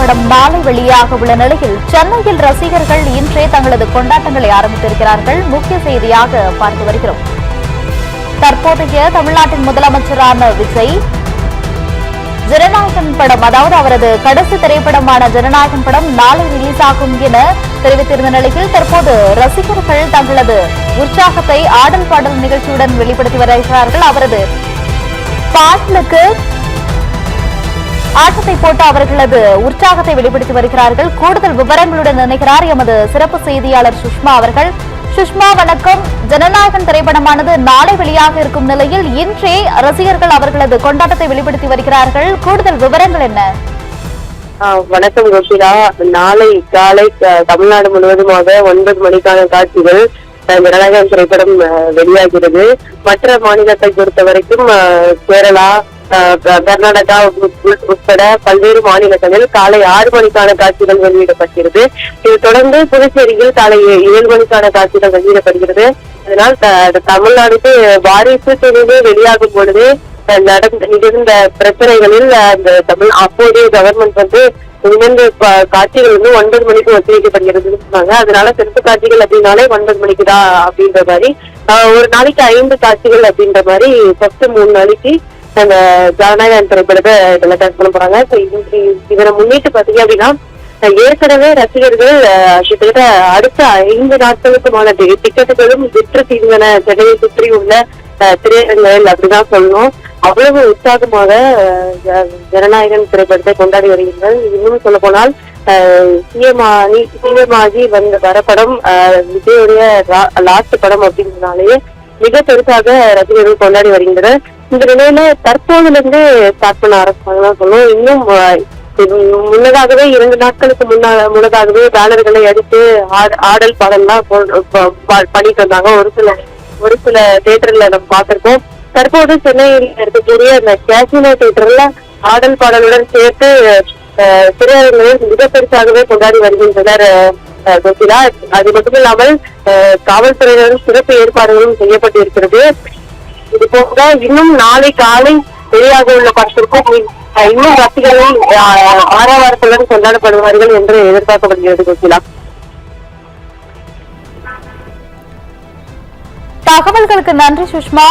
திரைப்படம் நாளை வெளியாக உள்ள நிலையில் சென்னையில் ரசிகர்கள் இன்றே தங்களது கொண்டாட்டங்களை ஆரம்பித்திருக்கிறார்கள். முக்கிய செய்தியாக பார்த்து வருகிறோம். தற்போதைய தமிழ்நாட்டின் முதலமைச்சரான விஜய் ஜனநாயகன் படம், அதாவது அவரது கடைசி திரைப்படமான ஜனநாயகன் படம் நாளை ரிலீஸ் ஆகும் என தெரிவித்திருந்த நிலையில் தற்போது ரசிகர்கள் தங்களது உற்சாகத்தை ஆடல் பாடல் நிகழ்ச்சியுடன் வெளிப்படுத்தி வருகிறார்கள். அவரது பாடலுக்கு ஆட்டத்தை போட்டு அவர்களது உற்சாகத்தை வெளிப்படுத்தி வருகிறார்கள். கூடுதல் விவரங்களுடன் இணைகிறார் எமது சிறப்பு செய்தியாளர் சுஷ்மா அவர்கள். சுஷ்மா, வணக்கம். ஜனநாயகன் திரைப்படமானது நாளை வெளியாக இருக்கும் நிலையில் இன்றே ரசிகர்கள் அவர்களது கொண்டாட்டத்தை வெளிப்படுத்தி வருகிறார்கள். கூடுதல் விவரங்கள் என்ன? வணக்கம் கோஷிலா. நாளை காலை தமிழ்நாடு முழுவதுமாக 9 மணிக்கான காட்சிகள் ஜனநாயகன் திரைப்படம் வெளியாகிறது. மற்ற மாநிலத்தை பொறுத்த வரைக்கும் கேரளா, கர்நாடகா உட்பட பல்வேறு மாநிலங்களில் காலை 6 மணிக்கான காட்சிகள் வெளியிடப்படுகிறது. இது தொடர்ந்து புதுச்சேரியில் காலை 7 மணிக்கான காட்சிகள் வெளியிடப்படுகிறது. அதனால் தமிழ்நாடுக்கு வாரிசு துணிவு வெளியாகும் பொழுது நிகழ்ந்த பிரச்சனைகளில் அப்போதைய கவர்மெண்ட் இரண்டு காட்சிகள் 9 மணிக்கு ஒத்திவைக்கப்படுகிறதுன்னு சொன்னாங்க. அதனால சிறப்பு காட்சிகள் அப்படின்னாலே 9 மணிக்கு தான் அப்படின்ற மாதிரி ஒரு நாளைக்கு 5 காட்சிகள் அப்படின்ற மாதிரி ஃபர்ஸ்ட் 3 நாளைக்கு அந்த ஜனநாயகன் திரைப்படத்தை டெலிகாஸ்ட் பண்ண போறாங்க. இதனை முன்னிட்டு பாத்தீங்க அப்படின்னா ஏற்கனவே ரசிகர்கள் கிட்டத்தட்ட அடுத்த 5 நாட்களுக்குமான டிக்கெட்டுகளும் விற்று தீர்ந்தன சென்னையை சுற்றி உள்ள திரையரங்குகள் அப்படிதான் சொல்லணும். அவ்வளவு உற்சாகமாக ஜனநாயகன் திரைப்படத்தை கொண்டாடி வருகிறார்கள். இன்னும் சொல்ல போனால் சிஎமாகி வர படம் விஜயுடைய லாஸ்ட் படம் அப்படின்றதுனாலேயே மிக பெருசாக ரசிகர்கள் கொண்டாடி வருகின்றனர். இந்த நிலையில தற்போதுல இருந்து ஸ்டார்ட் பண்ண ஆரம்பிச்சாங்கன்னு சொல்லுவோம். இன்னும் முன்னதாகவே 2 நாட்களுக்கு முன்னதாகவே பேனர்களை அடித்து ஆடல் பாடல்லாம் பண்ணிட்டு வந்தாங்க. ஒரு சில தியேட்டர்ல நம்ம பார்த்திருக்கோம். தற்போது சென்னையில் இருக்கக்கூடிய அந்த கேசினோ தியேட்டர்ல ஆடல் பாடலுடன் சேர்த்து திரையரங்குகளில் மிக பெருசாகவே கொண்டாடி வருகின்றனர் கோகிலா. அது மட்டும் இல்லாமல் காவல்துறையினரும் சிறப்பு ஏற்பாடுகளும் செய்யப்பட்டிருக்கிறது. இது போக இன்னும் நாளை காலை வெளியாக உள்ள படத்திற்கும் இன்னும் ரசிகர்கள் ஆரவாரத்துடன் கொண்டாடப்படுவார்கள் என்று எதிர்பார்க்கப்படுகிறது கோகிலா. தகவல்களுக்கு நன்றி சுஷ்மா.